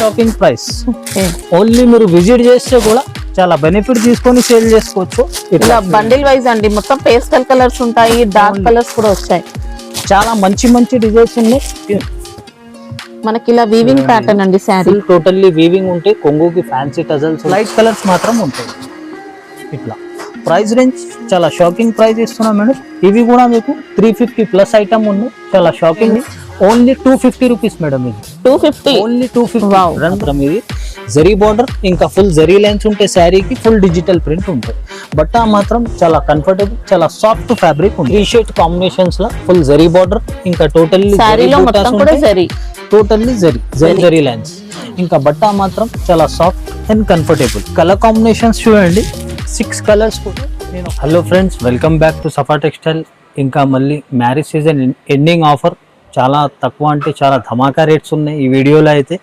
Shopping price. Only మీరు visit చేస్తే కూడా చాలా బెనిఫిట్ తీసుకొని సేల్ చేసుకోవచ్చు. ఇలా బండిల్ వైజ్ అండి, మొత్తం పేస్టల్ కలర్స్ ఉంటాయి, డార్క్ కలర్స్ కూడా వచ్చాయి. చాలా మంచి మంచి డిజైన్స్ ఉన్నాయి. మనకి ఇలా వీవింగ్ ప్యాటర్న్ అండి, శారీ టోటల్లీ వీవింగ్ ఉంటాయి. కొంగుకి ఫ్యాన్సీ టజల్స్, లైట్ కలర్స్ మాత్రం ఉంటాయి. ఇట్లా ప్రైస్ రేంజ్ చాలా షాకింగ్ ప్రైస్ ఇస్తున్నాం మేడం. ఇవి కూడా మీకు 350 ప్లస్ ఐటమ్ ఉన్నాయి. చాలా షాకింగ్. Only 250 rupees madam. ఇది 250, ఓన్లీ 250. ఇది జరీ బార్డర్, ఇంకా ఫుల్ జరీ లైన్స్ ఉంటాయి. శారీకి ఫుల్ డిజిటల్ ప్రింట్ ఉంటాయి. బట్ట మాత్రం చాలా కంఫర్టబుల్, చాలా సాఫ్ట్ ఫ్యాబ్రిక్ ఉంది. ఈ షర్ట్ కాంబినేషన్స్ లో ఫుల్ జరీ బార్డర్, ఇంకా టోటల్లీ టోటల్లీ జరీ లైన్స్. ఇంకా బట్ట మాత్రం చాలా soft and comfortable. Colour combinations చూడండి, 6 కలర్స్ కూడా. Hello friends, welcome back to Safa textile. ఇంకా మళ్ళీ మ్యారేజ్ సీజన్ ఎండింగ్ ఆఫర్. చాలా తక్కువ అంటే చాలా ధమాకా రేట్స్ ఉన్నాయి. ఈ వీడియోలో అయితే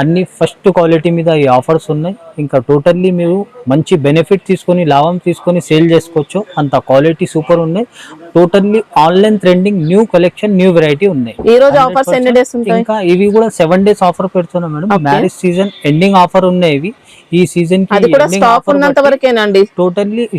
అన్ని ఫస్ట్ క్వాలిటీ మీద ఈ ఆఫర్స్ ఉన్నాయి. ఇంకా టోటల్లీ మీరు మంచి బెనిఫిట్ తీసుకొని, లాభం తీసుకొని సేల్ చేసుకోవచ్చు. అంత క్వాలిటీ సూపర్ ఉన్నాయి. Totally online trending new collection, new variety ఉన్నాయి. ఈ రోజు ఆఫర్స్ ఎన్ని డేస్ ఉంటాయి? ఇంకా ఇవి కూడా 7 days ఆఫర్ పెడుతున్నాం madam. Marriage season ending offer ఉన్నాయి ఇవి. ఈ సీజన్ కి టోటల్లీ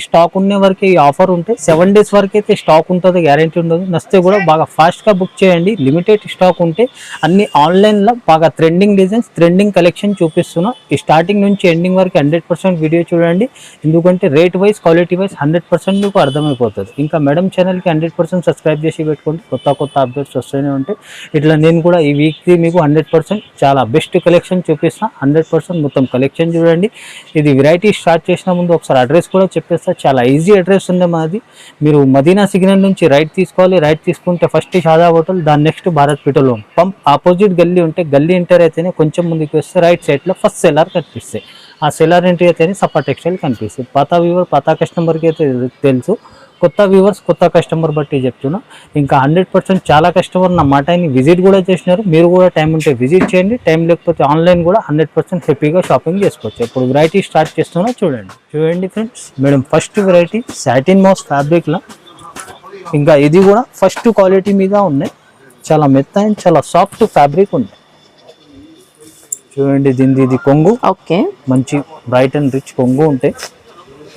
స్టాక్ ఉన్న వరకే ఈ ఆఫర్ ఉంటాయి. 7 days వరకు అయితే స్టాక్ ఉంటుంది, గ్యారెంటీ ఉండదు. నచ్చితే కూడా బాగా ఫాస్ట్ గా బుక్ చేయండి. లిమిటెడ్ స్టాక్ ఉంటే అన్ని ఆన్లైన్ లో బాగా ట్రెండింగ్ డిజైన్స్, ట్రెండింగ్ కలెక్షన్ చూపిస్తున్నా. ఈ స్టార్టింగ్ నుంచి ఎండింగ్ వరకు 100% వీడియో చూడండి. ఎందుకంటే రేట్ వైజ్, క్వాలిటీ వైజ్ 100% మీకు అర్థమైపోతుంది. ఇంకా మేడం ఛానల్ కి 100% సబ్స్క్రైబ్ చేసి పెట్టుకోండి. కొత్త అప్డేట్స్ వస్తూనే ఉంటాయి. ఇట్లా నేను కూడా ఈ వీక్ కి మీకు 100% చాలా బెస్ట్ కలెక్షన్ చూపిస్తా. 100% మొత్తం కలెక్షన్ చూడండి. ఇది వెరైటీ స్టార్ట్ చేసిన ముందు ఒకసారి అడ్రస్ కూడా చెప్పేస్తా. చాలా ఈజీ అడ్రస్ ఉంది మాది. మీరు మదీనా సిగ్నల్ నుంచి రైట్ తీసుకోవాలి. రైట్ తీసుకుంటే ఫస్ట్ షాదా హోటల్, దాని next Bharat petrol pump opposite గల్లీ ఉంటే, గల్లీ ఎంటర్ అయితేనే కొంచెం ముందుకు వస్తే రైట్ సైడ్ లో ఫస్ట్ సెల్లార్ కనిపిస్తాయి. ఆ సెల్లార్ ఎంట్రీ అయితేనే సఫా టెక్స్టైల్ కనిపిస్తుంది. పాత వ్యూవర్, పాత కస్టమర్కి అయితే తెలుసు. కొత్త వ్యూవర్స్, కొత్త కస్టమర్ బట్టి చెప్తున్నా. ఇంకా 100% చాలా కస్టమర్ నా మాటని విజిట్ కూడా చేసినారు. మీరు కూడా టైం ఉంటే విజిట్ చేయండి. టైం లేకపోతే ఆన్లైన్ కూడా 100% హ్యాపీగా షాపింగ్ చేసుకోవచ్చు. ఇప్పుడు వెరైటీ స్టార్ట్ చేస్తున్నా చూడండి friends. Madam first variety satin mouse fabric లో. ఇంకా ఇది కూడా ఫస్ట్ క్వాలిటీ మీద ఉన్నాయి. చాలా మెత్త అండ్ చాలా సాఫ్ట్ ఫ్యాబ్రిక్ ఉంది. చూడండి, ఇది కొంగు. ఓకే, మంచి బ్రైట్ అండ్ రిచ్ కొంగు ఉంటాయి.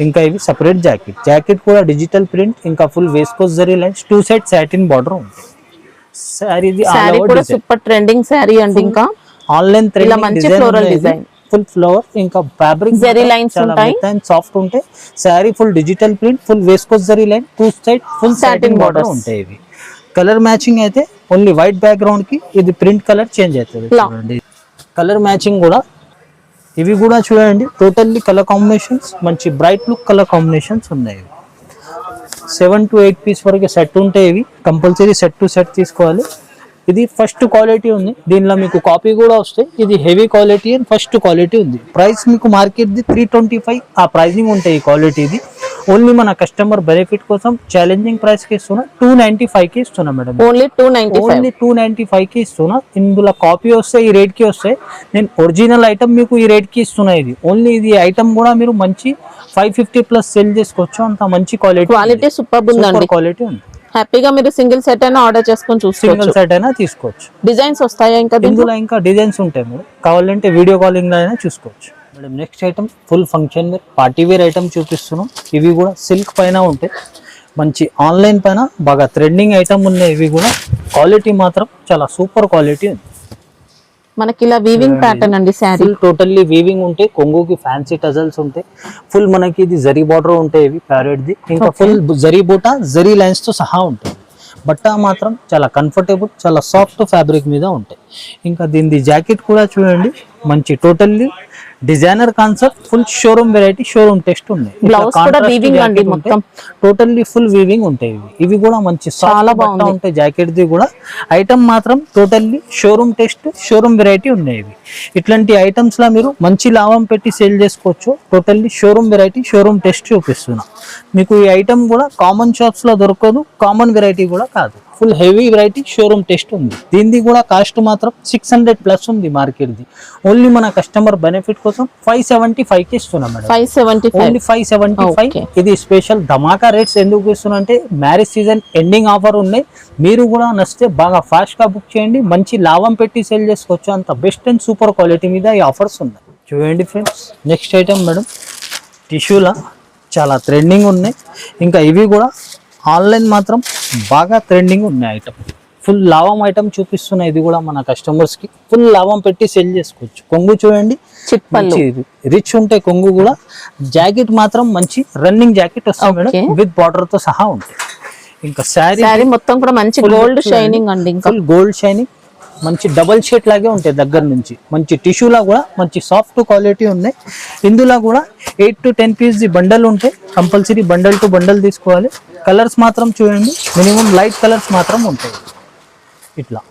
ఇంకా ఇవి సపరేట్ జాకెట్ కూడా డిజిటల్ ప్రింట్, ఇంకా full viscose zari lines, 2 side satin border ఉంటుంది. సారీ కూడా సూపర్ ట్రెండింగ్ సారీ అండి. ఇంకా ఆన్లైన్ మంచి ఫ్లోరల్ డిజైన్, ఫుల్ ఫ్లవర్, ఇంకా ఫ్యాబ్రిక్ జరీ లైన్స్ ఉంటాయి, సాఫ్ట్ ఉంటాయి. Sari full digital print, full viscose zari line, 2 side full satin border ఉంటాయి. ఇవి కలర్ మ్యాచింగ్ అయితే ఓన్లీ వైట్ బ్యాక్గ్రౌండ్ కి ఇది ప్రింట్ కలర్ చేంజ్ అవుతుంది. చూడండి కలర్ మ్యాచింగ్ కూడా. ఇవి కూడా చూడండి, టోటల్లీ కలర్ కాంబినేషన్స్, మంచి బ్రైట్ లుక్ కలర్ కాంబినేషన్స్ ఉన్నాయి. 7 to 8 పీస్ వరకు సెట్ ఉంటాయి. ఇవి కంపల్సరీ సెట్ టు సెట్ తీసుకోవాలి. ఇది ఫస్ట్ క్వాలిటీ ఉంది. దీనిలో మీకు కాపీ కూడా వస్తాయి. ఇది heavy quality and first quality ఉంది. ప్రైస్ మీకు మార్కెట్ ది 325 ఆ ప్రైజింగ్ ఉంటాయి. ఈ క్వాలిటీది ఓన్లీ మన కస్టమర్ బెనిఫిట్ కోసం ఛాలెంజింగ్ ప్రైస్ కి ఇస్తున్నా. 295 కి ఇస్తున్నా మేడం. ఓన్లీ 295 కి ఇస్తున్నా. ఇందులో కాపీ వస్తే ఈ రేట్ కి వస్తాయి. నేను ఒరిజినల్ ఐటమ్ మీకు ఈ రేట్ కి ఇస్తున్నా. ఇది ఓన్లీ ఇది ఐటమ్ కూడా మీరు మంచి 550 ప్లస్ సెల్ చేసుకోవచ్చు. అంత మంచి క్వాలిటీ సూపర్ ఉందండి. క్వాలిటీ ఉంది. హ్యాపీగా మీరు సింగిల్ సెట్ అయినా ఆర్డర్ చేసుకొని చూసుకోవచ్చు. సింగిల్ సెట్ అయినా తీసుకోవచ్చు. డిజైన్స్ వస్తాయా? ఇంకా ఇందులో ఇంకా డిజైన్స్ ఉంటాయి. మీరు కావాలంటే వీడియో కాలింగ్ లో అయినా చూసుకోవచ్చు madam. Next item full function wear, party wear item చూపిస్తున్నాం. ఇవి కూడా సిల్క్ పైన ఉంటాయి. మంచి ఆన్లైన్ పైన బాగా ట్రెండింగ్ ఐటమ్ ఉన్నాయి. ఇవి కూడా క్వాలిటీ మాత్రం చాలా సూపర్ క్వాలిటీ ఉంది. మనకి ఇలా వీవింగ్ ప్యాటర్న్ అండి. శారీ టోటల్లీ వీవింగ్ ఉంటాయి. కొంగుకి ఫ్యాన్సీ టజల్స్ ఉంటాయి. ఫుల్ మనకి ఇది జరీ బార్డర్ ఉంటాయి. ఇవి ప్యారెట్ ది, ఇంకా ఫుల్ జరీ బూటా, జరీ లైన్స్ తో సహా ఉంటాయి. బట్ట మాత్రం చాలా కంఫర్టబుల్, చాలా సాఫ్ట్ ఫ్యాబ్రిక్ మీద ఉంటాయి. ఇంకా దీని జాకెట్ కూడా చూడండి, మంచి totally designer concept, full showroom variety, showroom test ఉన్నాయి. బ్లౌజ్ కూడా వీవింగ్ అండి, మొత్తం టోటల్లీ ఫుల్ వీవింగ్ ఉంటాయి. ఇవి కూడా మంచి చాలా బాగుంటాయి. ఉంటాయి జాకెట్ ది కూడా. ఐటమ్ మాత్రం totally showroom test, showroom variety ఉన్నాయి. ఇవి ఇట్లాంటి ఐటమ్స్ లా మీరు మంచి లాభం పెట్టి సేల్ చేసుకోవచ్చు. Totally showroom variety, showroom test చూపిస్తున్నా మీకు. ఈ ఐటమ్ కూడా కామన్ షాప్స్ లో దొరకదు, కామన్ వెరైటీ కూడా కాదు. Full heavy variety showroom test ఉంది. దీనిది కూడా కాస్ట్ మాత్రం 600+ ఉంది మార్కెట్ది. ఓన్లీ మన కస్టమర్ బెనిఫిట్ కోసం 575 కి ఇస్తున్నాం మేడం. 575 ఓన్లీ 575. Okay. ఇది స్పెషల్ ధమాకా రేట్స్ ఎందుకు ఇస్తున్నా అంటే మ్యారేజ్ సీజన్ ఎండింగ్ ఆఫర్ ఉన్నాయి. మీరు కూడా నచ్చితే బాగా ఫాస్ట్ గా బుక్ చేయండి, మంచి లాభం పెట్టి సేల్ చేసుకోవచ్చు. అంత బెస్ట్ అండ్ సూపర్ క్వాలిటీ మీద ఈ ఆఫర్స్ ఉన్నాయి. చూడండి ఫ్రెండ్స్, నెక్స్ట్ ఐటమ్ మేడం టిష్యూలా చాలా ట్రెండింగ్ ఉన్నాయి. ఇంకా ఇవి కూడా ఆన్లైన్ మాత్రం బాగా ట్రెండింగ్ ఉన్నాయి ఐటమ్. ఫుల్ లాభం ఐటమ్ చూపిస్తున్నా. ఇది కూడా మన కస్టమర్స్ కి ఫుల్ లాభం పెట్టి సెల్ చేసుకోవచ్చు. కొంగు చూడండి, చిప్పలు రిచ్ ఉంటే కొంగు కూడా. జాకెట్ మాత్రం మంచి రన్నింగ్ జాకెట్ వస్తుంది మేడం, విత్ బార్డర్ తో సహా ఉంటాయి. ఇంకా శారీ మొత్తం కూడా మంచి గోల్డ్ షైనింగ్ అండి. ఇంకా ఫుల్ గోల్డ్ షైనింగ్, మంచి డబల్ షేట్ లాగే ఉంటాయి దగ్గర నుంచి. మంచి టిష్యూలా కూడా మంచి సాఫ్ట్ క్వాలిటీ ఉన్నాయి. ఇందులో కూడా 8 to 10 పీస్ బండల్ ఉంటాయి. కంపల్సరీ బండల్ టు బండల్ తీసుకోవాలి. కలర్స్ మాత్రం చూడండి, మినిమం లైట్ కలర్స్ మాత్రం ఉంటాయి. ఇట్లా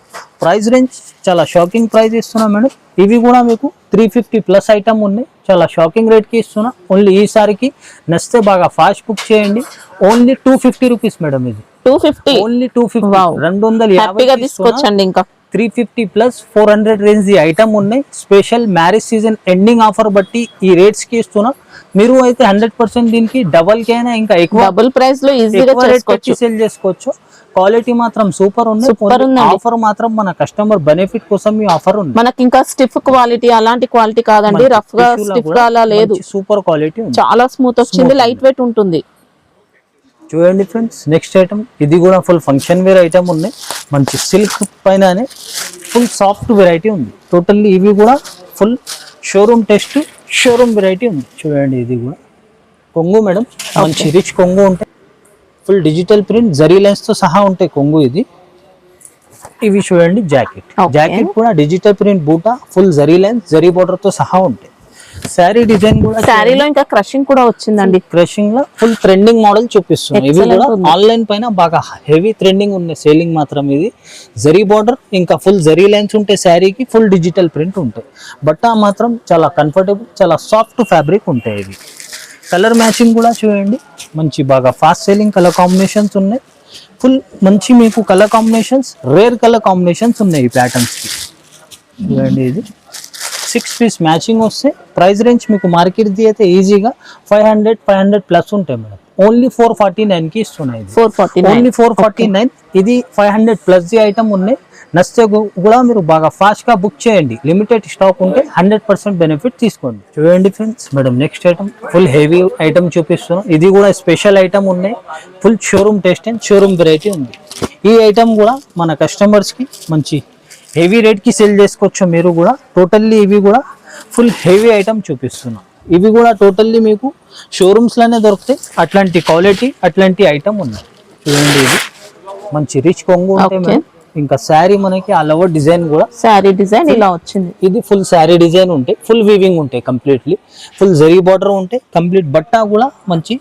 ప్రైస్ రేంజ్ చాలా షాకింగ్ ప్రైస్ ఇస్తున్నా మేడం. ఇవి కూడా మీకు 350+ ఐటమ్ ఉన్నాయి. చాలా షాకింగ్ రేట్ కి ఇస్తున్నా. ఓన్లీ ఈసారికి నచ్చితే బాగా ఫాస్ట్ బుక్ చేయండి. Only 250 rupees madam. ఇది 250 ఓన్లీ 250. 250 తీసుకోవచ్చండి. ఇంకా 350 + 400 రేంజ్ ఈ ఐటమ్ ఉన్నాయి. Special marriage season ending offer బట్టి ఈ రేట్స్ కి ఇస్తున్నా. మీరు అయితే 100% దీనికి డబల్ కి అయినా ఇంకా ఎక్కువ డబుల్ ప్రైస్ లో ఈజీగా సేల్ చేసుకోవచ్చు. క్వాలిటీ మాత్రం సూపర్ ఉంది. ఆఫర్ మాత్రం మన కస్టమర్ బెనిఫిట్ కోసం ఈ ఆఫర్ ఉంది. మనకి ఇంకా స్టిఫ్ క్వాలిటీ అలాంటి క్వాలిటీ కాదండి, రఫ్ గా స్టిఫ్ గా అలా లేదు. సూపర్ క్వాలిటీ ఉంది, చాలా స్మూత్ వచ్చింది, లైట్ వెయిట్ ఉంటుంది. చూడండి ఫ్రెండ్స్, నెక్స్ట్ ఐటమ్ ఇది కూడా ఫుల్ ఫంక్షన్ వేర్ ఐటమ్ ఉంది. మంచి సిల్క్ పైననే ఫుల్ సాఫ్ట్ వెరైటీ ఉంది. టోటల్లీ ఇవి కూడా full showroom test, showroom variety ఉంది. చూడండి, ఇది కూడా కొంగు మేడం, మంచి రిచ్ కొంగు ఉంటాయి. Full digital print zari lines తో సహా ఉంటాయి కొంగు ఇది. ఇవి చూడండి జాకెట్ కూడా డిజిటల్ ప్రింట్ బూటా, full zari lines, zari border తో సహా ఉంటాయి. శారీ డిజైన్ కూడా, శారీలో ఇంకా క్రషింగ్ కూడా వచ్చిందండి. క్రషింగ్ లో ఫుల్ ట్రెండింగ్ మోడల్ చూపిస్తుంది. ఇవి కూడా ఆన్లైన్ పైన బాగా హెవీ ట్రెండింగ్ ఉన్నాయి, సేలింగ్ మాత్రం. ఇది జరీ బార్డర్, ఇంకా ఫుల్ జరీ లైన్స్ ఉంటాయి. శారీకి ఫుల్ డిజిటల్ ప్రింట్ ఉంటాయి. బట్ట మాత్రం చాలా కంఫర్టబుల్, చాలా సాఫ్ట్ ఫ్యాబ్రిక్ ఉంటాయి. ఇవి కలర్ మ్యాచింగ్ కూడా చూడండి, మంచి బాగా ఫాస్ట్ సేలింగ్ కలర్ కాంబినేషన్స్ ఉన్నాయి. ఫుల్ మంచి మీకు colour combinations, rare colour combinations ఉన్నాయి ఈ ప్యాటర్న్స్ కి. చూడండి, ఇది 6 పీస్ మ్యాచింగ్ వస్తే ప్రైస్ రేంజ్ మీకు మార్కెట్ ది అయితే ఈజీగా 500+ ఉంటాయి మేడం. ఓన్లీ 449 కి ఇస్తున్నాయి. 449 ఓన్లీ 449. ఇది 500+ ది ఐటమ్ ఉన్నాయి. నచ్చితే కూడా మీరు బాగా ఫాస్ట్ గా బుక్ చేయండి. లిమిటెడ్ స్టాక్ ఉంటే 100% బెనిఫిట్ తీసుకోండి. చూడండి friends, madam next item full heavy item చూపిస్తున్నాం. ఇది కూడా స్పెషల్ ఐటమ్ ఉన్నాయి. Full showroom test and showroom variety ఉంది. ఈ ఐటమ్ కూడా మన కస్టమర్స్ కి మంచి హెవీ రేట్ కి సేల్ చేసుకోవచ్చు మీరు కూడా. టోటల్లీ ఇవి కూడా ఫుల్ హెవీ ఐటమ్ చూపిస్తున్నాం. ఇవి కూడా టోటల్లీ మీకు షోరూమ్స్ లోనే దొరుకుతాయి. అట్లాంటి క్వాలిటీ, అట్లాంటి ఐటమ్ ఉన్నాయి. చూడండి, ఇది మంచి రిచ్ కొంగు ఉంటాయి మేడం. ఇంకా శారీ మనకి ఆల్ ఓవర్ డిజైన్ కూడా, శారీ డిజైన్ ఇలా వచ్చింది. ఇది ఫుల్ శారీ డిజైన్ ఉంటాయి. ఫుల్ వీవింగ్ ఉంటాయి కంప్లీట్లీ. ఫుల్ జరీ బార్డర్ ఉంటాయి. కంప్లీట్ బట్ట కూడా మంచి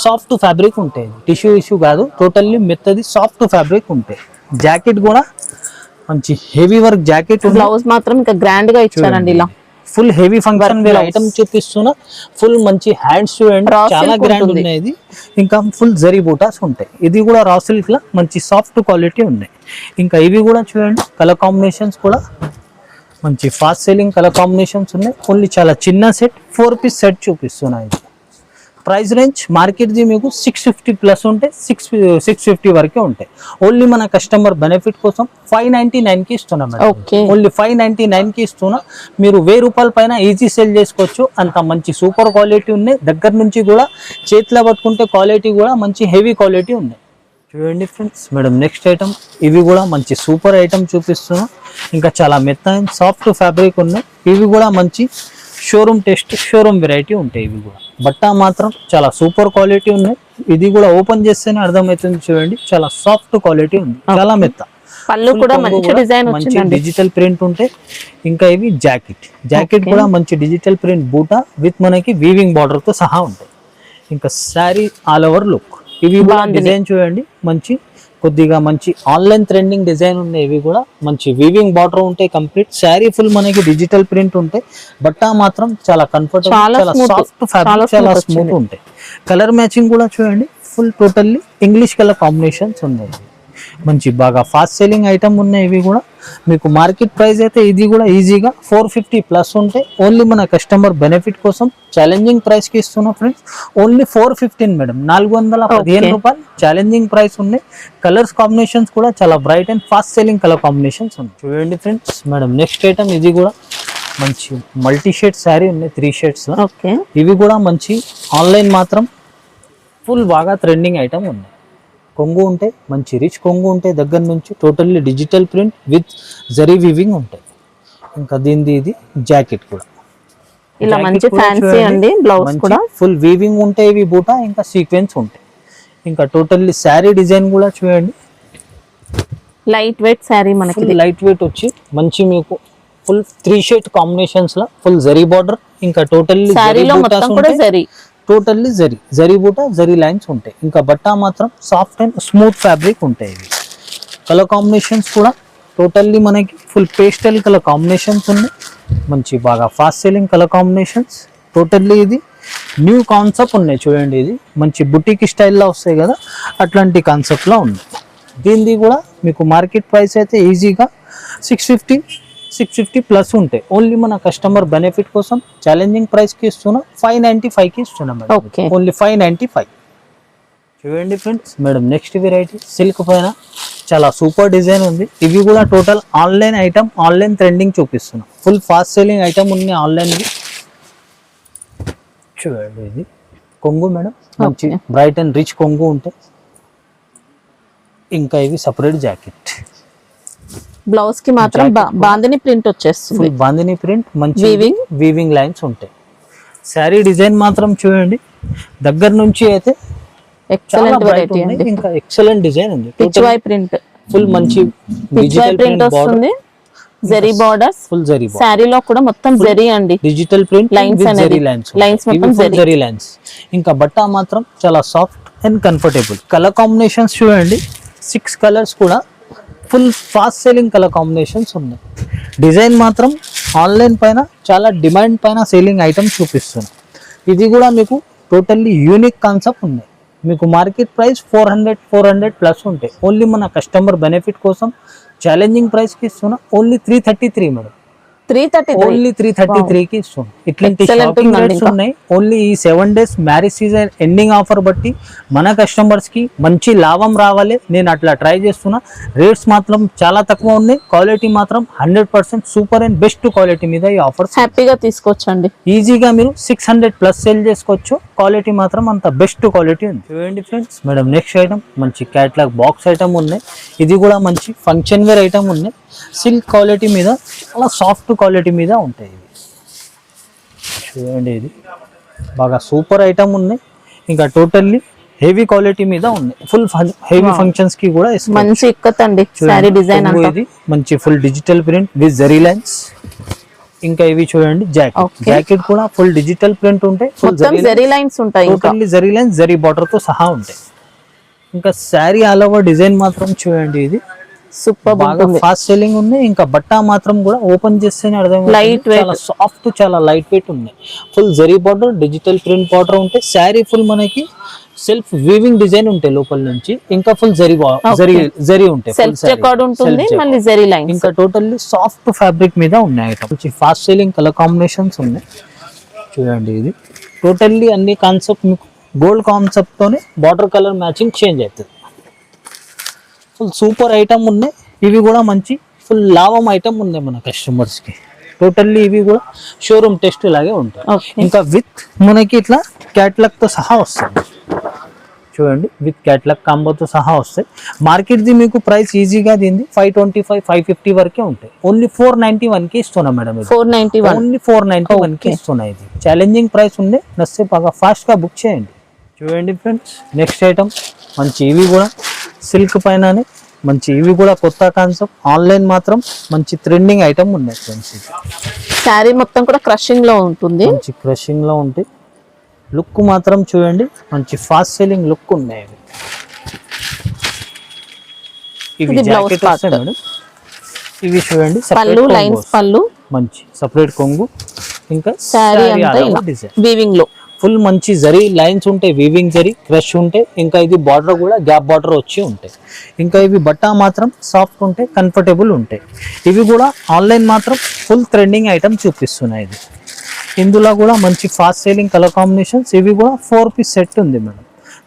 సాఫ్ట్ ఫ్యాబ్రిక్ ఉంటాయి. టిష్యూ ఇష్యూ కాదు, టోటల్లీ మెత్తది సాఫ్ట్ ఫ్యాబ్రిక్ ఉంటాయి. జాకెట్ కూడా మంచి హెవీ వర్క్ జాకెట్. బ్లౌజ్ మాత్రం ఇంకా గ్రాండ్ గా ఇచ్చారండి. ఇలా full heavy function wear item చూపిస్తున్నా. ఫుల్ మంచి హ్యాండ్స్ చూడండి, చాలా గ్రాండ్ ఉన్నాయి. ఇది ఇంకా ఫుల్ జరీ బూటాస్ ఉంటాయి. ఇది కూడా రా సిల్క్ లా మంచి సాఫ్ట్ క్వాలిటీ ఉన్నాయి. ఇంకా ఇవి కూడా చూడండి, కలర్ కాంబినేషన్స్ కూడా మంచి ఫాస్ట్ సెల్లింగ్ కలర్ కాంబినేషన్స్ ఉన్నాయి. ఓన్లీ చాలా చిన్న సెట్, 4 పీస్ సెట్ చూపిస్తున్నాయి. ప్రైస్ రేంజ్ మార్కెట్ ది మీకు 650+ ఉంటే 650 వరకే ఉంటాయి. ఓన్లీ మన కస్టమర్ బెనిఫిట్ కోసం 599 కి ఇస్తున్నాం. ఓన్లీ 599 కి ఇస్తున్నా. మీరు 1000 రూపాయల పైన ఈజీ సేల్ చేసుకోవచ్చు. అంత మంచి సూపర్ క్వాలిటీ ఉన్నాయి. దగ్గర నుంచి కూడా చేతిలో పట్టుకుంటే క్వాలిటీ కూడా మంచి హెవీ క్వాలిటీ ఉన్నాయి. చూడండి ఫ్రెండ్స్, మేడం నెక్స్ట్ ఐటమ్ ఇవి కూడా మంచి సూపర్ ఐటమ్ చూపిస్తున్నా. ఇంకా చాలా మెత్తైన సాఫ్ట్ ఫ్యాబ్రిక్ ఉన్నాయి. ఇవి కూడా మంచి షోరూమ్ టెస్ట్, షోరూమ్ వెరైటీ ఉంటాయి. ఇవి కూడా బట్ట మాత్రం చాలా సూపర్ క్వాలిటీ ఉన్నాయి. ఇది కూడా ఓపెన్ చేస్తేనే అర్థమవుతుంది. చూడండి, చాలా సాఫ్ట్ క్వాలిటీ ఉంది, చాలా మెత్త. పళ్ళు కూడా మంచి డిజైన్ మంచి డిజిటల్ ప్రింట్ ఉంటాయి. ఇంకా ఇవి జాకెట్ కూడా మంచి డిజిటల్ ప్రింట్ బూటా విత్ మనకి వీవింగ్ బార్డర్ తో సహా ఉంటాయి. ఇంకా శారీ ఆల్ ఓవర్ లుక్. ఇవి కూడా డిజైన్ చూడండి, మంచి కొద్దిగా మంచి ఆన్లైన్ ట్రెండింగ్ డిజైన్ ఉన్నాయి. ఇవి కూడా మంచి వీవింగ్ బార్డర్ ఉంటాయి. కంప్లీట్ శారీ ఫుల్ మనకి డిజిటల్ ప్రింట్ ఉంటాయి. బట్ట మాత్రం చాలా కంఫర్టబుల్, చాలా సాఫ్ట్ ఫ్యాబ్రిక్, చాలా స్మూత్ ఉంటాయి. కలర్ మ్యాచింగ్ కూడా చూడండి, full totally English colour combinations ఉన్నాయి. మంచి బాగా ఫాస్ట్ సెల్లింగ్ ఐటమ్ ఉన్నాయి. ఇవి కూడా మీకు మార్కెట్ ప్రైస్ అయితే ఇది కూడా ఈజీగా 450 ప్లస్ ఉంటే ఓన్లీ మన కస్టమర్ బెనిఫిట్ కోసం ఛాలెంజింగ్ ప్రైస్ కి ఇస్తున్నాం ఫ్రెండ్స్. ఓన్లీ 415 మేడం, 415 రూపాయలు ఛాలెంజింగ్ ప్రైస్ ఉన్నాయి. కలర్స్ కాంబినేషన్స్ కూడా చాలా bright and fast selling colour combinations ఉన్నాయి. చూడండి ఫ్రెండ్స్ మేడం నెక్స్ట్ ఐటమ్ ఇది కూడా మంచి మల్టీ షేడ్ శారీ ఉన్నాయి, 3 షేడ్స్. ఓకే, ఇవి కూడా మంచి ఆన్లైన్ మాత్రం ఫుల్ బాగా ట్రెండింగ్ ఐటమ్ ఉన్నాయి. కొంగు ఉంటాయి, మంచి రిచ్ కొంగు ఉంటాయి దగ్గర నుంచి. Totally digital print with zari weaving ఉంటాయి. ఇంకా దీనిది ఇది జాకెట్ కూడా ఇలా మంచి ఫ్యాన్సీ అండి. బ్లౌజ్ కూడా ఫుల్ వీవింగ్ ఉంటాయి. ఇవి బూటా ఇంకా సీక్వెన్స్ ఉంటాయి. ఇంకా టోటల్లీ శారీ డిజైన్ కూడా చూడండి, లైట్ వెయిట్ శారీ మనకి. లైట్ వెయిట్ వచ్చి మంచి మీకు ఫుల్ 3 షేడ్ కాంబినేషన్స్ లా ఫుల్ జరీ బార్డర్. ఇంకా టోటల్లీ శారీలో మొత్తం కూడా జరీ, టోటల్లీ జరీ బూటా జరీ లైన్స్ ఉంటాయి. ఇంకా బట్ట మాత్రం సాఫ్ట్ అండ్ స్మూత్ ఫ్యాబ్రిక్ ఉంటాయి. ఇవి కలర్ కాంబినేషన్స్ కూడా టోటల్లీ మనకి ఫుల్ పేస్టల్ కలర్ కాంబినేషన్స్ ఉన్నాయి. మంచి బాగా fast selling colour combinations. Totally ఇది న్యూ కాన్సెప్ట్ ఉన్నాయి చూడండి. ఇది మంచి బుటీక్ స్టైల్లో వస్తాయి కదా, అట్లాంటి కాన్సెప్ట్లో ఉంది. దీనిది కూడా మీకు మార్కెట్ ప్రైస్ అయితే ఈజీగా 650 ప్లస్ ఉంటాయి. ఓన్లీ మన కస్టమర్ బెనిఫిట్ కోసం ఛాలెంజింగ్ ప్రైస్ కి ఇస్తున్నాం, 595 కి ఇస్తున్నాం. ఓన్లీ 595. చూడండి friends madam next variety silk పైన చాలా సూపర్ డిజైన్ ఉంది. ఇవి కూడా total online item, online trending చూపిస్తున్నాం. ఫుల్ ఫాస్ట్ సెల్లింగ్ ఐటమ్ ఉంది ఆన్లైన్. చూడండి ఇది కొంగు మేడం, మంచి బ్రైట్ అండ్ రిచ్ కొంగు ఉంటాయి. ఇంకా ఇవి సపరేట్ జాకెట్. బ్లౌజ్ కి మాత్రం బాందిని ప్రింట్ వచ్చేస్తుంది. ఫుల్ బాందిని ప్రింట్, మంచి వీవింగ్ లైన్స్ ఉంటాయి. శారీ డిజైన్ మాత్రం చూడండి దగ్గర నుంచి అయితే ఎక్సలెంట్ వెరైటీ అండి. ఇంకా ఎక్సలెంట్ డిజైన్ ఉంది. పిచ్వై ప్రింట్, ఫుల్ మంచి డిజిటల్ ప్రింట్ వస్తుంది. జరీ బార్డర్స్, ఫుల్ జరీ శారీలో కూడా మొత్తం జరీ అండి. డిజిటల్ ప్రింట్ లైన్స్ అనేది లైన్స్ మొత్తం జరీ లైన్స్. ఇంకా బట్ట మాత్రం చాలా soft and comfortable. Colour combinations చూడండి, 6 కలర్స్ కూడా full fast selling colour combinations ఉన్నాయి. డిజైన్ మాత్రం ఆన్లైన్ పైన చాలా డిమాండ్ పైన సేలింగ్ ఐటమ్స్ చూపిస్తున్నాం. ఇది కూడా మీకు టోటల్లీ యూనిక్ కాన్సెప్ట్ ఉన్నాయి. మీకు మార్కెట్ ప్రైస్ 400 ప్లస్ ఉంటాయి. ఓన్లీ మన కస్టమర్ బెనిఫిట్ కోసం ఛాలెంజింగ్ ప్రైస్ కి ఇస్తున్నా. ఓన్లీ 333 మేడం, 333 ఓన్లీ 333 కి ఇస్తున్నాం. ఇట్లాంటి షాపింగ్ రేట్స్ ఉన్నాయి. ఓన్లీ ఈ 7 days marriage season ending offer బట్టి మన కస్టమర్స్ కి మంచి లాభం రావాలి, నేను అట్లా ట్రై చేస్తున్నా. రేట్స్ మాత్రం చాలా తక్కువ ఉన్నాయి. క్వాలిటీ మాత్రం 100% సూపర్ అండ్ బెస్ట్ క్వాలిటీ మీద ఈ ఆఫర్స్ హ్యాపీగా తీసుకోవచ్చండి. ఈజీగా మీరు 600 ప్లస్ సేల్ చేసుకోవచ్చు. క్వాలిటీ మాత్రం అంత బెస్ట్ క్వాలిటీ ఉంది. చూడండి ఫ్రెండ్స్ మేడం నెక్స్ట్ ఐటమ్ మంచి క్యాట్లాగ్ బాక్స్ ఐటమ్ ఉన్నాయి. ఇది కూడా మంచి ఫంక్షన్ వేర్ ఐటమ్ ఉన్నాయి. సిల్క్ క్వాలిటీ మీద చాలా సాఫ్ట్ క్వాలిటీ మీద ఉంటాయి. ఇవి చూడండి, ఇది బాగా సూపర్ ఐటమ్ ఉన్నాయి. ఇంకా టోటల్లీ హెవీ క్వాలిటీ మీద ఉన్నాయి. ఫుల్ హెవీ ఫంక్షన్స్ కి కూడా మంచి ఇక్కత్ అండి. సారీ డిజైన్ అంతా ఇది మంచి full digital print with zari lines. ఇంకా ఇవి చూడండి జాకెట్ కూడా ఫుల్ డిజిటల్ ప్రింట్ ఉంటాయి. జరీ లైన్స్ ఉంటాయి, totally zari lines zari border తో సహా ఉంటాయి. ఇంకా శారీ ఆల్ ఓవర్ డిజైన్ మాత్రం చూడండి, ఇది సూపర్ బాగా ఫాస్ట్ సెల్లింగ్ ఉంది. ఇంకా బట్ట మాత్రం కూడా ఓపెన్ చేస్తేనే అర్థం, చాలా సాఫ్ట్ చాలా లైట్ వెయిట్ ఉన్నాయి. Full zari border digital print border ఉంటాయి. శారీ ఫుల్ మనకి సెల్ఫ్ వీవింగ్ డిజైన్ ఉంటాయి లోపల నుంచి. ఇంకా ఫుల్ జరీ ఉంటాయి. ఇంకా టోటల్లీ సాఫ్ట్ ఫ్యాబ్రిక్ మీద ఉన్నాయి item. Fast selling colour combinations ఉన్నాయి. చూడండి, ఇది టోటల్లీ అన్ని కాన్సెప్ట్ మీకు గోల్డ్ కాన్సెప్ట్ తోనే బార్డర్ కలర్ మ్యాచింగ్ చేంజ్ అవుతుంది. ఫుల్ సూపర్ ఐటమ్ ఉన్నాయి. ఇవి కూడా మంచి ఫుల్ లాభం ఐటమ్ ఉన్నాయి మన కస్టమర్స్ కి. టోటల్లీ ఇవి కూడా షోరూమ్ టెస్ట్ లాగే ఉంటాయి. ఇంకా విత్ మనకి ఇట్లా క్యాట్లాగ్ తో సహా వస్తుంది. చూడండి, విత్ క్యాట్లాగ్ కాంబోతో సహా వస్తాయి. మార్కెట్ ది మీకు ప్రైస్ ఈజీగా దీన్ని 525 550 వరకే ఉంటాయి. ఓన్లీ 491 కి ఇస్తున్నా మేడం. 491 ఓన్లీ 491 కి ఇస్తున్నా. ఇది ఛాలెంజింగ్ ప్రైస్ ఉంది. నచ్చే బాగా ఫాస్ట్ గా బుక్ చేయండి. చూడండి ఫ్రెండ్స్ నెక్స్ట్ ఐటమ్ మంచి ఇవి కూడా సిల్క్ పైననే మంచి ఇవి కూడా కొత్త కాన్సెప్ట్. ఆన్లైన్ మాత్రం మంచి ట్రెండింగ్ ఐటమ్ ఉన్నాయి ఫ్రెండ్స్. శారీ మొత్తం కూడా క్రషింగ్ లో ఉంటుంది. మంచి క్రషింగ్ లో ఉంటాయి. లుక్ మాత్రం చూడండి, మంచి ఫాస్ట్ సెల్లింగ్ లుక్ ఉన్నాయి. ఇవి జాకెట్ వస్తాయి మేడం. ఇవి చూడండి పళ్ళు లైన్స్, పళ్ళు మంచి సపరేట్ కొంగు. ఇంకా శారీ అంతా ఇలా వీవింగ్ లో ఫుల్ మంచి జరీ లైన్స్ ఉంటాయి, వీవింగ్ జరీ క్రష్ ఉంటాయి. ఇంకా ఇది బార్డర్ కూడా గ్యాప్ బార్డర్ వచ్చి ఉంటాయి. ఇంకా ఇవి బట్టా మాత్రం సాఫ్ట్ ఉంటాయి, కంఫర్టబుల్ ఉంటాయి. ఇవి కూడా ఆన్లైన్ మాత్రం ఫుల్ ట్రెండింగ్ ఐటమ్ చూపిస్తున్నాయి. ఇది ఇందులో కూడా మంచి ఫాస్ట్ సేలింగ్ కలర్ కాంబినేషన్స్. ఇవి కూడా 4 పీస్ సెట్ ఉంది మేడం.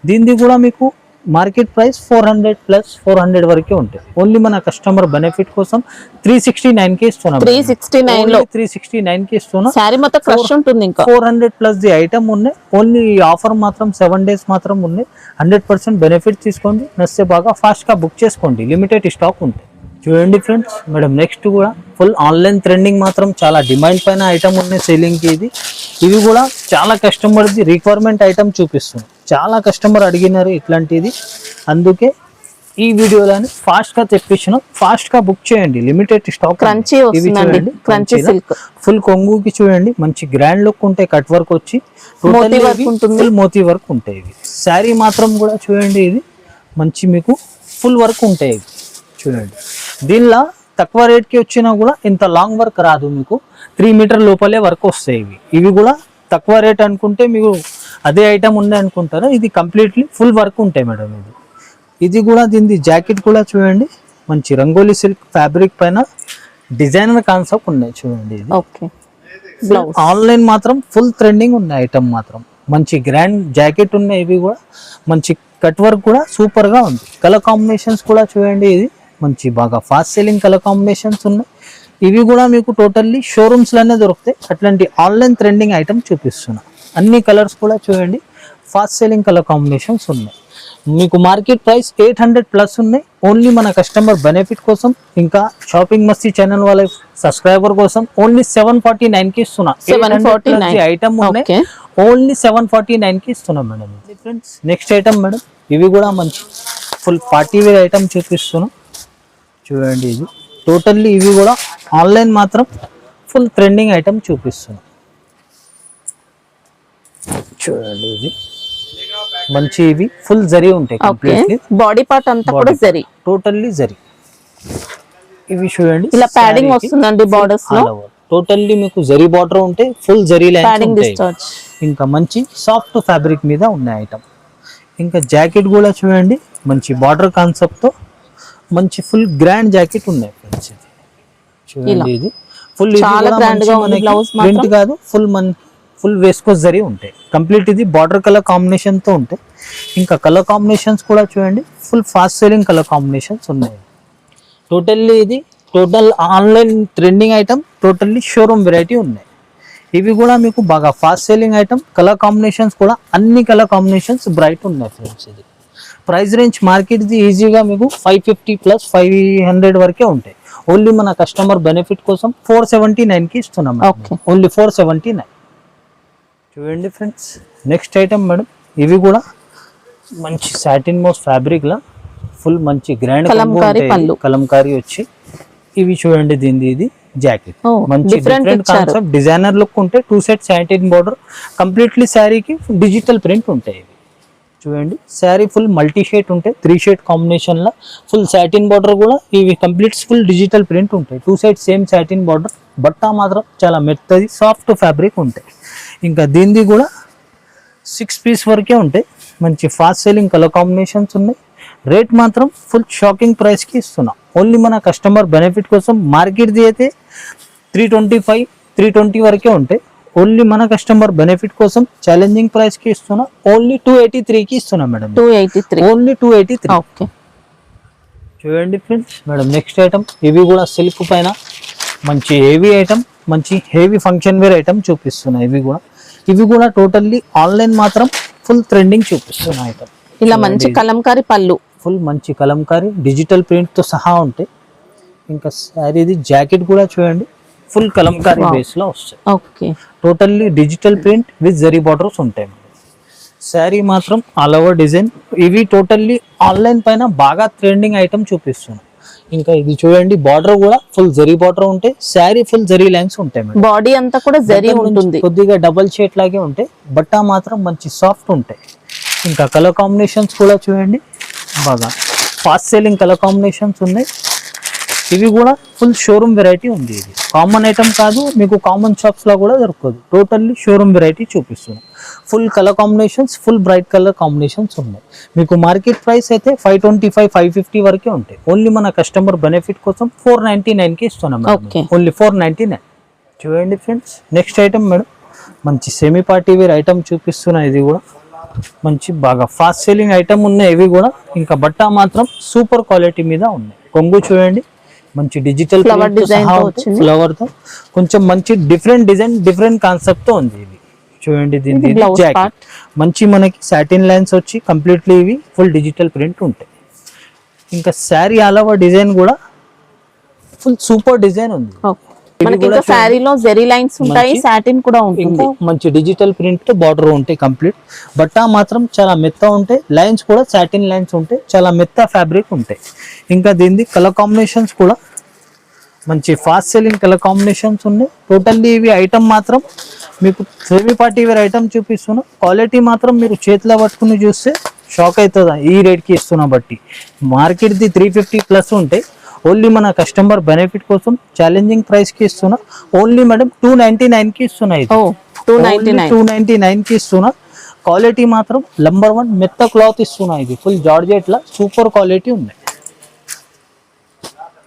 దీనిది కూడా మీకు మార్కెట్ ప్రైస్ 400 ప్లస్ 400 వరకే ఉంటాయి. ఓన్లీ మన కస్టమర్ బెనిఫిట్ కోసం 369 కి ఇస్తున్నాం. 369 కి ఇస్తున్నాం. సారీ మొత్తం క్రష్ ఉంటుంది. ఇంకా 400 ప్లస్ ది ఐటమ్ ఉన్నాయి. ఓన్లీ ఈ ఆఫర్ మాత్రం 7 డేస్ మాత్రం ఉన్నాయి. 100% బెనిఫిట్ తీసుకోండి. నచ్చితే బాగా ఫాస్ట్ గా బుక్ చేసుకోండి. లిమిటెడ్ స్టాక్ ఉంటాయి. చూడండి ఫ్రెండ్స్, మేడం నెక్స్ట్ కూడా ఫుల్ ఆన్లైన్ ట్రెండింగ్ మాత్రం చాలా డిమాండ్ పైన ఐటమ్ ఉన్నాయి సేలింగ్ కి. ఇవి కూడా చాలా కస్టమర్ ది రిక్వైర్మెంట్ ఐటమ్ చూపిస్తుంది. చాలా కస్టమర్ అడిగినారు ఇట్లాంటిది, అందుకే ఈ వీడియోలోని ఫాస్ట్ గా తెప్పించిన. ఫాస్ట్ గా బుక్ చేయండి, లిమిటెడ్ స్టాక్. క్రంచీ వస్తుందండి, క్రంచీ సిల్క్ ఫుల్ కొంగుకి చూడండి మంచి గ్రాండ్ లుక్ ఉంటాయి. కట్ వర్క్ వచ్చి ఫుల్ మోతీ వర్క్ ఉంటాయి. ఇవి శారీ మాత్రం కూడా చూడండి, ఇది మంచి మీకు ఫుల్ వర్క్ ఉంటాయి. ఇవి చూడండి, దీనిలో తక్కువ రేట్కి వచ్చినా కూడా ఇంత లాంగ్ వర్క్ రాదు. మీకు 3 మీటర్ లోపలే వర్క్ వస్తాయి. ఇవి కూడా తక్కువ రేట్ అనుకుంటే మీకు అదే ఐటమ్ ఉంది అనుకుంటారు. ఇది కంప్లీట్లీ ఫుల్ వర్క్ ఉంటాయి మేడం. ఇది కూడా దీని జాకెట్ కూడా చూడండి, మంచి రంగోలీ సిల్క్ ఫ్యాబ్రిక్ పైన డిజైనర్ కాన్సెప్ట్ ఉన్నాయి. చూడండి, ఇది ఆన్లైన్ మాత్రం ఫుల్ ట్రెండింగ్ ఉన్నాయి ఐటమ్ మాత్రం. మంచి గ్రాండ్ జాకెట్ ఉన్నాయి. ఇవి కూడా మంచి కట్ వర్క్ కూడా సూపర్ గా ఉంది. కలర్ కాంబినేషన్స్ కూడా చూడండి, ఇది మంచి బాగా ఫాస్ట్ సెల్లింగ్ కలర్ కాంబినేషన్స్ ఉన్నాయి. ఇవి కూడా మీకు టోటల్లీ షోరూమ్స్ లోనే దొరుకుతాయి. అట్లాంటి ఆన్లైన్ ట్రెండింగ్ ఐటమ్ చూపిస్తున్నా. అన్ని కలర్స్ కూడా చూడండి, ఫాస్ట్ సెల్లింగ్ కలర్ కాంబినేషన్స్ ఉన్నాయి. మీకు మార్కెట్ ప్రైస్ 800 ప్లస్ ఉన్నాయి. ఓన్లీ మన కస్టమర్ బెనిఫిట్ కోసం, ఇంకా షాపింగ్ మస్తీ ఛానల్ వాళ్ళ సబ్స్క్రైబర్ కోసం ఓన్లీ 749 కి ఇస్తున్నా. 749 ఐటమ్ ఉన్నాయి, ఓన్లీ 749 కి ఇస్తున్నాం madam. Friends next item madam, ఇవి కూడా మంచి ఫుల్ పార్టీ వేర్ ఐటమ్ చూపిస్తున్నా. చూడండి, ఇది టోటల్లీ ఇవి కూడా ఆన్లైన్ మాత్రం ఫుల్ ట్రెండింగ్ ఐటమ్ చూపిస్తున్నా. చూడండి, ఇది మంచి ఇవి ఫుల్ జరీ ఉంటాయి. కంప్లీట్లీ బాడీ పార్ట్ అంతా కూడా జరీ, టోటల్లీ జరీ. ఇవి చూడండి, ఇలా ప్యాడింగ్ వస్తుందండి బోర్డర్స్ లో. టోటల్లీ మీకు జరీ బార్డర్ ఉంటే ఫుల్ జరీ లైన్స్ ఉంటాయి. ఇంకా మంచి సాఫ్ట్ ఫ్యాబ్రిక్ మీద ఉన్నాయి ఐటమ్. ఇంకా జాకెట్ కూడా చూడండి, మంచి బార్డర్ కాన్సెప్ట్ తో మంచి ఫుల్ గ్రాండ్ జాకెట్ ఉన్నాయి ఫ్రెండ్స్. ఇది చూడండి, ఇది ఫుల్ ప్రింట్ కాదు, ఫుల్ వేస్కోస్ జరీ ఉంటాయి. కంప్లీట్ ఇది బార్డర్ కలర్ కాంబినేషన్ తో ఉంటాయి. ఇంకా కలర్ కాంబినేషన్స్ కూడా చూడండి, full fast selling colour combinations ఉన్నాయి. టోటల్లీ ఇది total online trending item, totally showroom variety ఉన్నాయి. ఇవి కూడా మీకు బాగా fast selling item. Colour combinations కూడా అన్ని కలర్ కాంబినేషన్స్ బ్రైట్ ఉన్నాయి ఫ్రెండ్స్. ఇది ప్రైస్ రేంజ్ మార్కెట్ ది ఈజీగా మీకు 550 ప్లస్ 500 వరకే ఉంటాయి. ఓన్లీ మన కస్టమర్ బెనిఫిట్ కోసం 479 కి ఇస్తున్నాం. ఓన్లీ 479. చూడండి ఫ్రెండ్స్ నెక్స్ట్ ఐటమ్ మేడం, ఇవి కూడా మంచి సాటిన్ మోస్ ఫ్యాబ్రిక్ లా ఫుల్ మంచి గ్రాండ్ కలంకారీ వచ్చి. ఇవి చూడండి, దీనిది ఇది జాకెట్ మంచి డిఫరెంట్ కాన్సెప్ట్, డిజైనర్ లుక్ ఉంటాయి. 2 సెట్ సాటిన్ బోర్డర్, కంప్లీట్లీ శారీకి డిజిటల్ ప్రింట్ ఉంటాయి. చూడండి, శారీ ఫుల్ మల్టీ షేడ్ ఉంటాయి. 3 షేడ్ కాంబినేషన్ లా ఫుల్ సాటిన్ బార్డర్ కూడా. ఇవి కంప్లీట్ ఫుల్ డిజిటల్ ప్రింట్ ఉంటాయి. 2 సైడ్ సేమ్ సాటిన్ బార్డర్. బట్ట మాత్రం చాలా మెత్తది సాఫ్ట్ ఫ్యాబ్రిక్ ఉంటాయి. ఇంకా దీనిది కూడా 6 పీస్ వరకే ఉంటాయి. మంచి ఫాస్ట్ సెల్లింగ్ కలర్ కాంబినేషన్స్ ఉన్నాయి. రేట్ మాత్రం ఫుల్ షాకింగ్ ప్రైస్ కి ఇస్తున్నాం. ఓన్లీ మన కస్టమర్ బెనిఫిట్ కోసం. మార్కెట్ ది అయితే 325, 320 వరకే ఉంటాయి. ఓన్లీ మన కస్టమర్ బెనిఫిట్ కోసం ఛాలెంజింగ్ ప్రైస్ కి ఇస్తున్నా. ఓన్లీ 283 కి ఇస్తున్నా మేడం. 283, ఓన్లీ 283. ఓకే, చూడండి ఫ్రెండ్స్ మేడం నెక్స్ట్ ఐటమ్, ఇవి కూడా సిల్క్ పైన మంచి హెవీ ఐటమ్, మంచి హెవీ ఫంక్షన్ వేర్ ఐటమ్ చూపిస్తున్నా. ఇవి కూడా టోటల్లీ ఆన్లైన్ మాత్రం ఫుల్ ట్రెండింగ్ చూపిస్తున్నా ఐటమ్. ఇలా మంచి కలంకారీ పళ్ళు, ఫుల్ మంచి కలంకారీ డిజిటల్ ప్రింట్ తో సహా ఉంటాయి. ఇంకా శారీది జాకెట్ కూడా చూడండి, ఫుల్ కలంకారీ బేస్ లో వస్తాయి. Okay, totally digital print with zari borders ఉంటాయి. శారీ మాత్రం ఆల్ ఓవర్ డిజైన్. ఇవి టోటల్లీ ఆన్లైన్ పైన బాగా ట్రెండింగ్ ఐటమ్ చూపిస్తున్నాం. ఇంకా ఇది చూడండి, బార్డర్ కూడా ఫుల్ జరీ బార్డర్ ఉంటాయి. శారీ ఫుల్ జరీ లైన్స్ ఉంటాయి. బాడీ అంతా కూడా జరీ ఉంటుంది. కొద్దిగా డబల్ షేడ్ లాగే ఉంటాయి. బట్ట మాత్రం మంచి సాఫ్ట్ ఉంటాయి. ఇంకా కలర్ కాంబినేషన్స్ కూడా చూడండి, బాగా ఫాస్ట్ సెల్లింగ్ కలర్ కాంబినేషన్స్ ఉన్నాయి. ఇవి కూడా ఫుల్ షోరూమ్ వెరైటీ ఉంది. ఇది కామన్ ఐటమ్ కాదు, మీకు కామన్ షాప్స్ లో కూడా దొరకదు. టోటల్లీ షోరూమ్ వెరైటీ చూపిస్తున్నాం. Full colour combinations, full bright colour combinations ఉన్నాయి. మీకు మార్కెట్ ప్రైస్ అయితే 525, 550 వరకే ఉంటాయి. ఓన్లీ మన కస్టమర్ బెనిఫిట్ కోసం 499కి ఇస్తున్నాం. ఓన్లీ 499. చూడండి ఫ్రెండ్స్, నెక్స్ట్ ఐటమ్ మేడం మంచి సెమీ పార్టీ వేర్ ఐటమ్ చూపిస్తున్నా. ఇది కూడా మంచి బాగా ఫాస్ట్ సెల్లింగ్ ఐటమ్ ఉన్నాయి ఇవి కూడా. ఇంకా బట్ట మాత్రం సూపర్ క్వాలిటీ మీద ఉన్నాయి. కొంగు చూడండి, మంచి డిజిటల్ ఫ్లవర్ తో కొంచెం మంచి డిఫరెంట్ డిజైన్, డిఫరెంట్ కాన్సెప్ట్ తో ఉంది. ఇది చూడండి, దీని జాకెట్ మంచి మనకి సాటిన్ లైన్స్ వచ్చి కంప్లీట్లీ ఇవి ఫుల్ డిజిటల్ ప్రింట్ ఉంటాయి. ఇంకా శారీ ఆల్ ఓవర్ డిజైన్ కూడా ఫుల్ సూపర్ డిజైన్ ఉంది. మనకి ఇంకా సారీలో జెరీ లైన్స్ ఉంటాయి, సాటిన్ కూడా ఉంటుంది. మంచి డిజిటల్ ప్రింట్ తో బార్డర్ ఉంటాయి కంప్లీట్. బట్ట మాత్రం చాలా మెత్త ఉంటాయి, లైన్స్ కూడా సాటిన్ లైన్స్ ఉంటాయి, చాలా మెత్త ఫ్యాబ్రిక్ ఉంటాయి. ఇంకా దీని కలర్ కాంబినేషన్స్ కూడా మంచి ఫాస్ట్ సెల్లింగ్ కలర్ కాంబినేషన్స్ ఉన్నాయి. టోటల్లీ ఇవి ఐటమ్ మాత్రం మీకు సెమీ పార్టీ వేర్ ఐటమ్ చూపిస్తున్నా. క్వాలిటీ మాత్రం మీరు చేతిలో పట్టుకుని చూస్తే షాక్ అవుతుందా ఈ రేట్కి ఇస్తున్నా. బట్టి మార్కెట్ది 350 ప్లస్ ఉంటాయి. ఓన్లీ మన కస్టమర్ బెనిఫిట్ కోసం ఛాలెంజింగ్ ప్రైస్ కి ఇస్తున్నా. ఓన్లీ మేడం 299కి ఇస్తున్నా. ఇది 299కి ఇస్తున్నా. క్వాలిటీ మాత్రం నంబర్ 1 మెత్త క్లాత్ ఇస్తున్నా. ఇది ఫుల్ జార్జెట్ లా సూపర్ క్వాలిటీ ఉంది.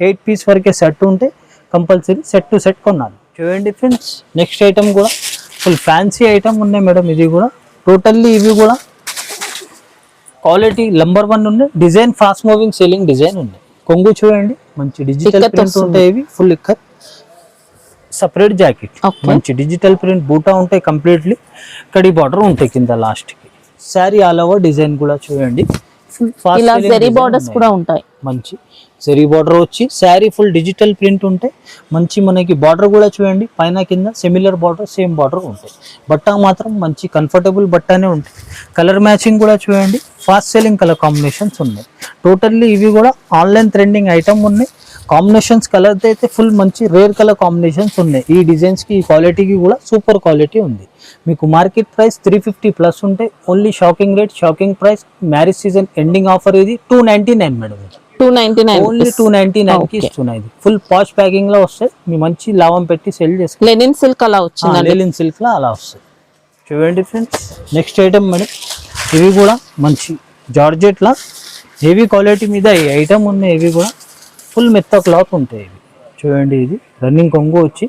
8 పీస్ వరకే సెట్ ఉంటే కంపల్సరీ సెట్ టు సెట్ కొనాలి. చూడండి ఫ్రెండ్స్, నెక్స్ట్ ఐటమ్ కూడా ఫుల్ ఫ్యాన్సీ ఐటమ్ ఉన్నాయి మేడం. ఇది కూడా టోటల్లీ ఇవి కూడా క్వాలిటీ నంబర్ 1 ఉన్నాయి. Design fast moving selling design ఉన్నాయి. కొంగు చూడండి, మంచి డిజిటల్ ప్రింట్ ఉంటాయి. ఇవి ఫుల్ ఇక్కత్ సపరేట్ జాకెట్, మంచి డిజిటల్ ప్రింట్ బూటా ఉంటాయి. కంప్లీట్లీ కడి బార్డర్ ఉంటాయి కింద లాస్ట్ కి. శారీ ఆల్ ఓవర్ డిజైన్ కూడా చూడండి, ఫుల్ ఫాస్ట్ జెరీ బోర్డర్స్ కూడా ఉంటాయి. మంచి జెరీ బార్డర్ వచ్చి శారీ ఫుల్ డిజిటల్ ప్రింట్ ఉంటాయి. మంచి మనకి బార్డర్ కూడా చూడండి, పైన కింద సిమిలర్ బార్డర్, సేమ్ బార్డర్ ఉంటాయి. బట్ట మాత్రం మంచి కంఫర్టబుల్ బట్టనే ఉంటాయి. కలర్ మ్యాచింగ్ కూడా చూడండి, ఫాస్ట్ సెల్లింగ్ కలర్ కాంబినేషన్స్ ఉన్నాయి. టోటల్లీ ఇవి కూడా ఆన్లైన్ ట్రెండింగ్ ఐటమ్ ఉన్నాయి. కాంబినేషన్స్ కలర్ అయితే ఫుల్ మంచి రేర్ కలర్ కాంబినేషన్స్ ఉన్నాయి. ఈ డిజైన్స్ కి, ఈ క్వాలిటీకి కూడా సూపర్ క్వాలిటీ ఉంది. మీకు మార్కెట్ ప్రైస్ 350 ప్లస్ ఉంటాయి. Only shocking rate, shocking price. Marriage season ending offer. ఇది 299 మేడం. 299 ఓన్లీ 299కి ఇస్తున్నా. ఇది ఫుల్ పాష్ ప్యాకింగ్ లో వస్తాయి. మీ మంచి లాభం పెట్టి సెల్ చేసుకో. లెనిన్ సిల్క్ అలా వచ్చింది, లెనిన్ సిల్క్ లో అలా వస్తాయి. చూడండి ఫ్రెండ్స్, నెక్స్ట్ ఐటమ్ మేడం. ఇవి కూడా మంచి జార్జెట్ లా హెవీ క్వాలిటీ మీద ఈ ఐటమ్ ఉన్నాయి. ఇవి కూడా ఫుల్ మెత్త క్లాత్ ఉంటాయి. ఇవి చూడండి, ఇది రన్నింగ్ కొంగు వచ్చి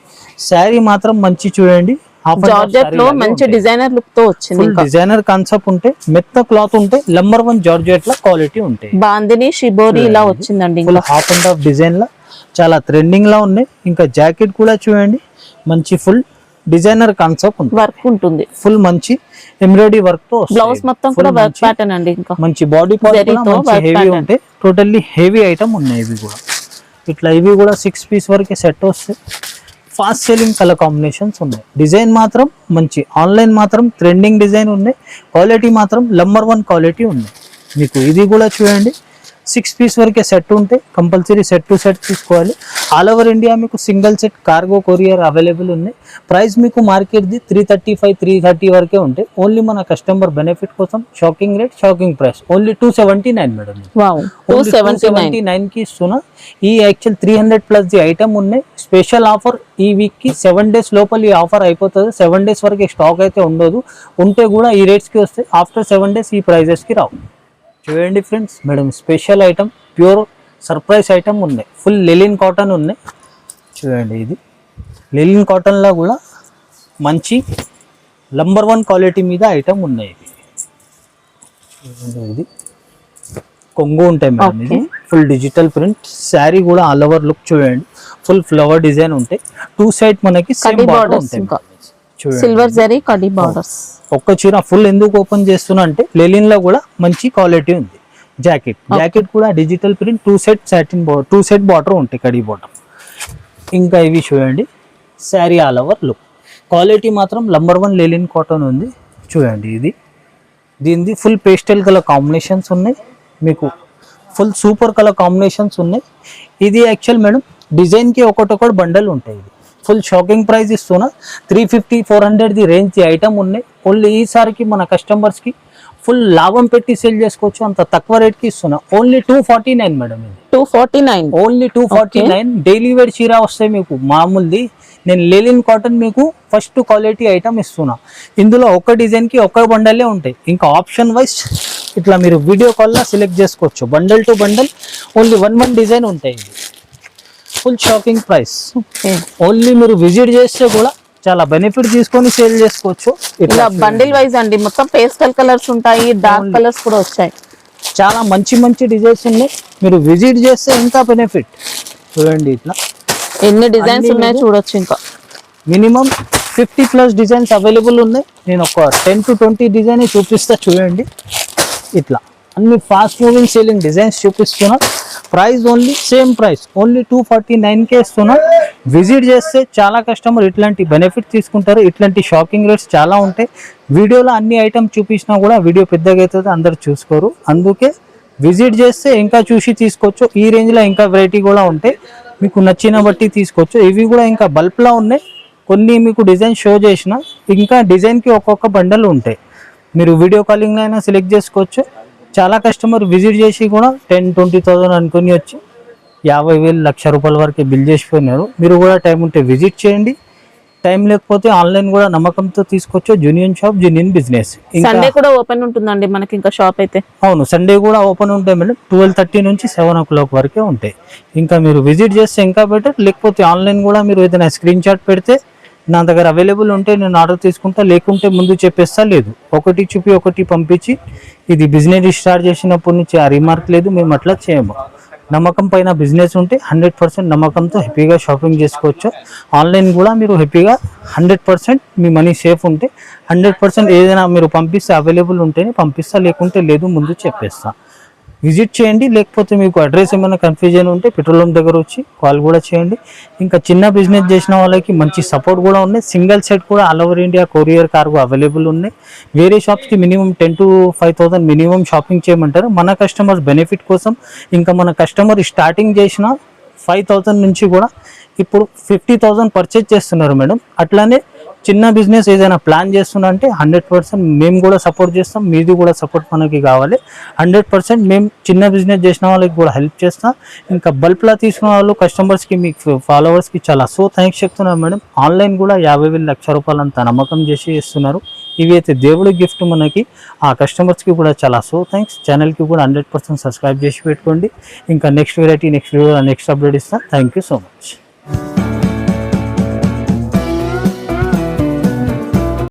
శారీ మాత్రం మంచి చూడండి, జార్జెట్ లో మంచి డిజైనర్ లుక్ తో వచ్చింది. డిజైనర్ కాన్సెప్ట్ ఉంటే, మెత్త క్లాత్ ఉంటే, నంబర్ 1 జార్జెట్ లా క్వాలిటీ ఉంటాయి. బాందిని షిబోరి ఇలా వచ్చిందండి. Full half and half design లా చాలా ట్రెండింగ్ లా ఉన్నాయి. ఇంకా జాకెట్ కూడా చూడండి, మంచి ఫుల్ డిజైనర్ కాన్సెప్ట్ ఉంటుంది, వర్క్ ఉంటుంది. ఫుల్ మంచి ఎంబ్రాయిడరీ వర్క్ తో బ్లౌజ్ మొత్తం కూడా వర్క్ ప్యాటర్న్ అండి. ఇంకా మంచి బాడీ పార్ట్ కూడా మంచి హెవీ ఉంటాయి. టోటల్లీ హెవీ ఐటమ్ ఉన్నాయి. ఇవి కూడా ఇట్లా ఇవి కూడా 6 పీస్ వరకే సెట్ వస్తాయి. ఫాస్ట్ సెల్లింగ్ కలర్ కాంబినేషన్స్ ఉన్నాయి. డిజైన్ మాత్రం మంచి ఆన్లైన్ మాత్రం ట్రెండింగ్ డిజైన్ ఉన్నాయి. క్వాలిటీ మాత్రం నంబర్ 1 క్వాలిటీ ఉన్నాయి. మీకు ఇది కూడా చూడండి, 6 పీస్ వరకే సెట్ ఉంటే కంపల్సరీ సెట్ టు సెట్ తీసుకోవాలి. ఆల్ ఓవర్ ఇండియా మీకు single set cargo courier available ఉన్నాయి. ప్రైస్ మీకు మార్కెట్ది 335, 330 వరకే ఉంటాయి. ఓన్లీ మన కస్టమర్ బెనిఫిట్ కోసం shocking rate, shocking price. Only 279 madam. 279కి ఇస్తున్నా. ఈ యాక్చువల్ 300 ప్లస్ ది ఐటమ్ ఉన్నాయి. స్పెషల్ ఆఫర్ ఈ వీక్ కి 7 డేస్ లోపల ఈ ఆఫర్ అయిపోతుంది. 7 డేస్ వరకు స్టాక్ అయితే ఉండదు. ఉంటే కూడా ఈ రేట్స్ కి వస్తాయి. ఆఫ్టర్ 7 డేస్ ఈ ప్రైజెస్ కి రావు. చూడండి friends, madam special item, pure surprise item ఉన్నాయి. ఫుల్ లెలిన్ కాటన్ ఉన్నాయి. చూడండి, ఇది లెలిన్ కాటన్ లో కూడా మంచి నంబర్ 1 క్వాలిటీ మీద ఐటమ్ ఉన్నాయి. ఇది కొంగు ఉంటాయి మేడం. ఇది ఫుల్ డిజిటల్ ప్రింట్. శారీ కూడా ఆల్ ఓవర్ లుక్ చూడండి, ఫుల్ ఫ్లవర్ డిజైన్ ఉంటాయి. 2 సైడ్ మనకి సేమ్ బార్డర్ ఉంటాయి. సిల్వర్ జరీ కడి బార్డర్స్. ఒక్క చీర ఫుల్ ఎందుకు ఓపెన్ చేస్తున్నా అంటే లెలిన్ లో కూడా మంచి క్వాలిటీ ఉంది. జాకెట్ కూడా digital print, 2 set satin border, 2 set border ఉంటాయి, కడి బార్డర్. ఇంకా ఇవి చూడండి, sari all over look. Quality మాత్రం నంబర్ 1 లెలిన్ కాటన్ ఉంది. చూడండి, ఇది దీనిది ఫుల్ పేస్టల్ కలర్ కాంబినేషన్స్ ఉన్నాయి. మీకు ఫుల్ సూపర్ కలర్ కాంబినేషన్స్ ఉన్నాయి. ఇది యాక్చువల్ మేడం డిజైన్ కి ఒకటొకటి బండల్ ఉంటాయి. ఇది ఫుల్ షాకింగ్ ప్రైస్ ఇస్తున్నా. 350, 400 ది రేంజ్ ది ఐటమ్ ఉన్నాయి. ఓన్లీ ఈసారికి మన కస్టమర్స్ కి ఫుల్ లాభం పెట్టి సేల్ చేసుకోవచ్చు, అంత తక్కువ రేట్కి ఇస్తున్నా. ఓన్లీ 249 మేడం ఇది. 249. ఓన్లీ 249. డైలీ వేర్ చీర వస్తాయి మీకు మామూలుది. నేను లేలిన్ కాటన్ మీకు ఫస్ట్ క్వాలిటీ ఐటమ్ ఇస్తున్నా. ఇందులో ఒక డిజైన్కి ఒక బండలే ఉంటాయి, ఇంకా ఆప్షన్ వైజ్ ఇట్లా మీరు వీడియో కాల్లో సెలెక్ట్ చేసుకోవచ్చు. Bundle to bundle only one design ఉంటాయి. Full shopping price. ఓన్లీ మీరు విజిట్ చేస్తే కూడా చాలా బెనిఫిట్ తీసుకొని సేల్ చేసుకోవచ్చు. ఇలా బండిల్ వైజ్ అండి, మొత్తం పేస్టల్ కలర్స్ ఉంటాయి, డార్క్ కలర్స్ కూడా వచ్చాయి. చాలా మంచి మంచి డిజైన్స్ ఉన్నాయి, మీరు విజిట్ చేస్తే ఇంకా బెనిఫిట్. చూడండి ఇట్లా ఎన్ని డిజైన్స్ ఉన్నాయో చూడొచ్చు. ఇంకా మినిమం 50+ డిజైన్స్ అవైలబుల్ ఉన్నాయి. నేను ఒక 10 to 20 డిజైన్ చూపిస్తా చూడండి. ఇట్లా అన్ని ఫాస్ట్ మూవింగ్ సేలింగ్ డిజైన్స్ చూపిస్తున్నా. Price only same price, only 249కే ఇస్తున్నా. విజిట్ చేస్తే చాలా కస్టమర్ ఇట్లాంటి బెనిఫిట్ తీసుకుంటారు. ఇట్లాంటి షాపింగ్ రేట్స్ చాలా ఉంటాయి. వీడియోలో అన్ని ఐటమ్ చూపించినా కూడా వీడియో పెద్దగా అవుతుంది, అందరు చూసుకోరు. అందుకే విజిట్ చేస్తే ఇంకా చూసి తీసుకోవచ్చు. ఈ రేంజ్లో ఇంకా వెరైటీ కూడా ఉంటాయి, మీకు నచ్చిన బట్టి తీసుకోవచ్చు. ఇవి కూడా ఇంకా బల్క్లో ఉన్నాయి. కొన్ని మీకు డిజైన్ షో చేసిన, ఇంకా డిజైన్కి ఒక్కొక్క బండలు ఉంటాయి. మీరు వీడియో కాలింగ్లో అయినా సెలెక్ట్ చేసుకోవచ్చు. చాలా కస్టమర్ విజిట్ చేసి కూడా 10-20,000 అనుకుని వచ్చి 50,000 1,00,000 రూపాయల వరకు బిల్ చేసిపోయినారు. మీరు కూడా టైం ఉంటే విజిట్ చేయండి, టైం లేకపోతే ఆన్లైన్ కూడా నమ్మకంతో తీసుకోవచ్చు. జూనియన్ షాప్, జూనియన్ బిజినెస్. సండే కూడా ఓపెన్ ఉంటుందండి మనకి ఇంకా షాప్ అయితే? అవును, సండే కూడా ఓపెన్ ఉంటాయి మేడం. 12:30 నుంచి 7 o'clock వరకే ఉంటాయి. ఇంకా మీరు విజిట్ చేస్తే ఇంకా బెటర్. లేకపోతే ఆన్లైన్ కూడా మీరు ఏదైనా స్క్రీన్ షాట్ పెడితే నా దగ్గర అవైలబుల్ ఉంటే నేను ఆర్డర్ తీసుకుంటా, లేకుంటే ముందు చెప్పేస్తా. లేదు, ఒకటి చూపి ఒకటి పంపించి ఇది బిజినెస్ స్టార్ట్ చేసినప్పటి నుంచి ఆ రిమార్క్ లేదు, మేము అట్లా చేయము. నమ్మకం పైన బిజినెస్ ఉంటే 100% నమ్మకంతో హ్యాపీగా షాపింగ్ చేసుకోవచ్చు. ఆన్లైన్ కూడా మీరు హ్యాపీగా 100% మీ మనీ సేఫ్ ఉంటే 100% ఏదైనా మీరు పంపిస్తే అవైలబుల్ ఉంటేనే పంపిస్తా, లేకుంటే లేదు ముందు చెప్పేస్తా. విజిట్ చేయండి. లేకపోతే మీకు అడ్రస్ ఏమైనా కన్ఫ్యూజన్ ఉంటే పెట్రోల్ పంప్ దగ్గర వచ్చి కాల్ కూడా చేయండి. ఇంకా చిన్న బిజినెస్ చేసిన వాళ్ళకి మంచి సపోర్ట్ కూడా ఉన్నాయి. సింగిల్ సెట్ కూడా all over India courier cargo available ఉన్నాయి. వేరే షాప్స్కి మినిమం 10 to 5,000 మినిమం షాపింగ్ చేయమంటారు. మన కస్టమర్స్ బెనిఫిట్ కోసం ఇంకా మన కస్టమర్ స్టార్టింగ్ చేసిన 5,000 నుంచి కూడా ఇప్పుడు 50,000 పర్చేజ్ చేస్తున్నారు మేడం. అట్లానే చిన్న బిజినెస్ ఏదైనా ప్లాన్ చేస్తున్నా అంటే 100% మేము కూడా సపోర్ట్ చేస్తాం. మీది కూడా సపోర్ట్ మనకి కావాలి. 100% మేము చిన్న బిజినెస్ చేసిన వాళ్ళకి కూడా హెల్ప్ చేస్తాం. ఇంకా బల్క్లా తీసుకున్న వాళ్ళు కస్టమర్స్కి, మీకు ఫాలోవర్స్కి చాలా థ్యాంక్స్ చెప్తున్నారు మేడం. ఆన్లైన్ కూడా 50,000 1,00,000 రూపాయలు అంత నమ్మకం చేసి ఇస్తున్నారు. ఇవి అయితే దేవుడి గిఫ్ట్ మనకి. ఆ కస్టమర్స్కి కూడా చాలా థ్యాంక్స్. ఛానల్కి కూడా 100% సబ్స్క్రైబ్ చేసి పెట్టుకోండి. ఇంకా next variety, next video, next update ఇస్తాను. Thank you so much.